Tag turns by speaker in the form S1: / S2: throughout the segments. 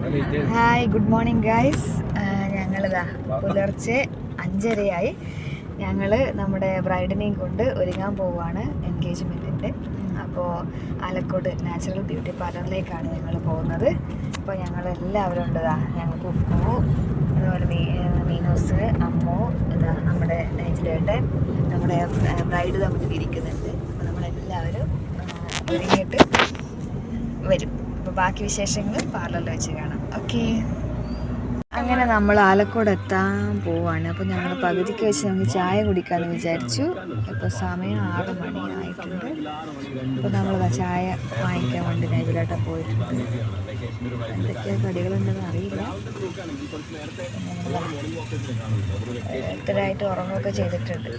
S1: Hi, good morning guys. ഞങ്ങളിതാ പുലർച്ചെ 5:30 ഞങ്ങൾ നമ്മുടെ ബ്രൈഡിനെയും കൊണ്ട് ഒരുങ്ങാൻ പോവുകയാണ് എൻഗേജ്മെൻറ്റിൻ്റെ. അപ്പോൾ ആലക്കോട് നാച്ചുറൽ ബ്യൂട്ടി പാർലറിലേക്കാണ് ഞങ്ങൾ പോകുന്നത്. അപ്പോൾ ഞങ്ങളെല്ലാവരും ഉണ്ടതാ, ഞങ്ങൾക്ക് ഉപ്പു, അതുപോലെ മീനോസ്, അമ്മു, ഇതാ നമ്മുടെ നൈജിലേട്ടൻ, നമ്മുടെ ബ്രൈഡ് തമ്മിൽ ഇരിക്കുന്നുണ്ട്. അപ്പോൾ നമ്മളെല്ലാവരും ഒരുങ്ങിയിട്ട് വരും. അപ്പോൾ ബാക്കി വിശേഷങ്ങൾ പാർലറിൽ വെച്ച് കാണാം. ഓക്കെ. അങ്ങനെ നമ്മൾ ആലക്കോട് എത്താൻ പോവാണ്. അപ്പോൾ ഞങ്ങൾ പകുതിക്ക് വെച്ച് നമുക്ക് ചായ കുടിക്കാമെന്ന് വിചാരിച്ചു. ഇപ്പോൾ സമയം 6 മണി ആയിട്ടുണ്ട്. അപ്പോൾ നമ്മളിതാ ചായ വാങ്ങിക്കാൻ വേണ്ടി നൈബിലായിട്ട് പോയിട്ടുണ്ട്. എന്തൊക്കെയാണ് കടികളുണ്ടെന്ന് അറിയില്ല. ഇത്രയായിട്ട് ഉറങ്ങുകയൊക്കെ ചെയ്തിട്ടുണ്ട്.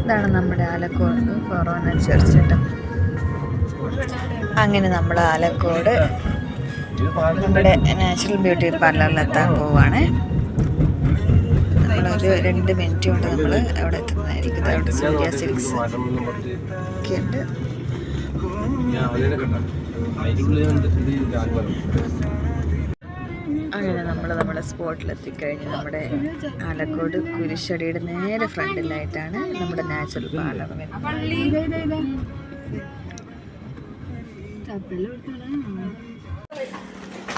S1: ഇതാണ് നമ്മുടെ ആലക്കോട് കൊറോണ ചർച്ച് കേട്ടോ. അങ്ങനെ നമ്മൾ ആലക്കോട് നമ്മുടെ നാച്ചുറൽ ബ്യൂട്ടി പാർലറിലെത്താൻ പോവുകയാണ്. നമ്മളൊരു 2 മിനിറ്റ് കൊണ്ട് നമ്മൾ അവിടെ എത്തുന്നതായിരിക്കും. അവിടെ സൂര്യ സിൽക്സ് ഒക്കെ ഉണ്ട്. അങ്ങനെ നമ്മൾ നമ്മുടെ സ്പോട്ടിലെത്തിക്കഴിഞ്ഞ് നമ്മുടെ ആലക്കോട് കുരിശടിയുടെ നേരെ ഫ്രണ്ടിലായിട്ടാണ് നമ്മുടെ നാച്ചുറൽ പാർലർ വരുന്നത്.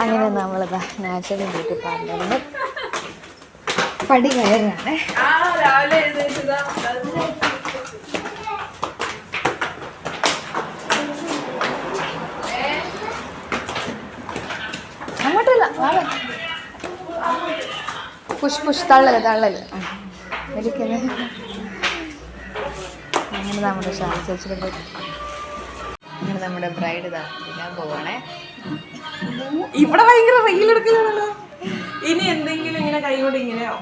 S1: അങ്ങനെ നമ്മളിതാ നാച്ചുറൽ ബ്യൂട്ടി പാർലറിൽ പടി കയറാണ്. അങ്ങോട്ടല്ല, പുഷ് തള്ളല് ഒരിക്കലും. അങ്ങനെ നമ്മുടെ ചേച്ചിയുടെ അങ്ങനെ നമ്മുടെ ബ്രൈഡ് ഇതാ ഞാൻ പോവാണേ.
S2: ഇവിടെ ഭയങ്കര റീലെടുക്കലാണല്ലോ. ഇനി എന്തെങ്കിലും ഇങ്ങനെ കൈകൊണ്ട് ഇങ്ങനെയോ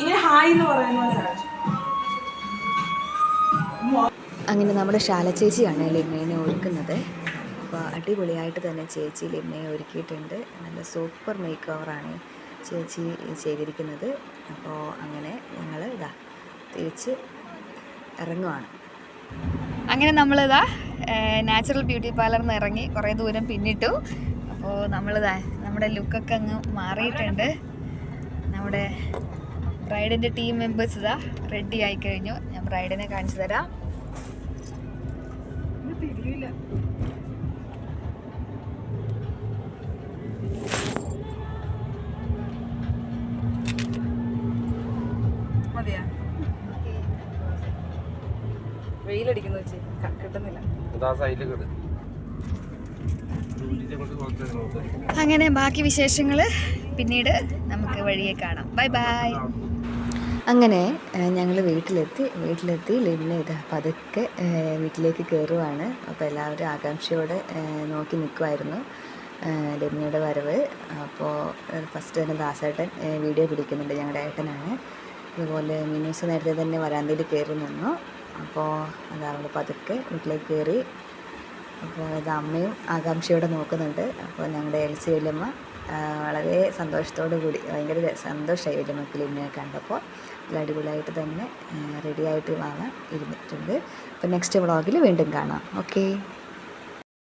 S2: ഇങ്ങനെ ഹായ് എന്ന് പറയുന്നത്.
S1: അങ്ങനെ നമ്മുടെ ശാല ചേച്ചിയാണ് ലിംനയെ ഒരുക്കുന്നത്. അപ്പോൾ അടിപൊളിയായിട്ട് തന്നെ ചേച്ചി ലിംനയെ ഒരുക്കിയിട്ടുണ്ട്. നല്ല സൂപ്പർ മേക്ക് ഓവറാണ് ചേച്ചി ചെയ്തിരിക്കുന്നത്. അപ്പോൾ അങ്ങനെ ഞങ്ങൾ ഇതാ തിരിച്ച് ഇറങ്ങുവാണ്. അങ്ങനെ നമ്മളിതാ നാച്ചുറൽ ബ്യൂട്ടി പാർലറിൽ നിന്ന് ഇറങ്ങി കുറേ ദൂരം പിന്നിട്ടു. അപ്പോൾ നമ്മളിതാ നമ്മുടെ ലുക്കൊക്കെ അങ്ങ് മാറിയിട്ടുണ്ട്. നമ്മുടെ ബ്രൈഡിൻ്റെ ടീം മെമ്പേഴ്സ് ഇതാ റെഡി ആയി കഴിഞ്ഞു. ഞാൻ ബ്രൈഡിനെ കാണിച്ചു തരാം.
S2: മതിയാ വെയിലടിക്കുന്ന വെച്ച് കിട്ടുന്നില്ല.
S1: അങ്ങനെ ബാക്കി വിശേഷങ്ങൾ പിന്നീട് നമുക്ക് വഴിയെ കാണാം. Bye bye. അങ്ങനെ ഞങ്ങൾ വീട്ടിലെത്തി ലിംന ഇതാ പതുക്കെ വീട്ടിലേക്ക് കയറുവാണ്. അപ്പോൾ എല്ലാവരും ആകാംക്ഷയോടെ നോക്കി നിൽക്കുമായിരുന്നു ലിംനയുടെ വരവ്. അപ്പോൾ ഫസ്റ്റ് തന്നെ ദാസേട്ടൻ വീഡിയോ പിടിക്കുന്നുണ്ട്, ഞങ്ങളുടെ ഏട്ടനാണ്. അതുപോലെ മീനൂസ് നേരത്തെ തന്നെ വരാന്തയിൽ കയറി നിന്നു. അപ്പോൾ അതാ നമ്മൾ പതുക്കെ വീട്ടിലേക്ക് കയറി. അപ്പോൾ ഇത് അമ്മയും ആകാംക്ഷയോടെ നോക്കുന്നുണ്ട്. അപ്പോൾ ഞങ്ങളുടെ എൽസി വല്യമ്മ വളരെ സന്തോഷത്തോടു കൂടി ഭയങ്കര സന്തോഷമായി വല്യമ്മക്ക് ലിംനയെ കണ്ടപ്പോൾ. നല്ല അടിപൊളിയായിട്ട് തന്നെ റെഡിയായിട്ട് ഇരുന്നിട്ടുണ്ട്. അപ്പോൾ നെക്സ്റ്റ് വ്ളോഗിൽ വീണ്ടും കാണാം. ഓക്കെ.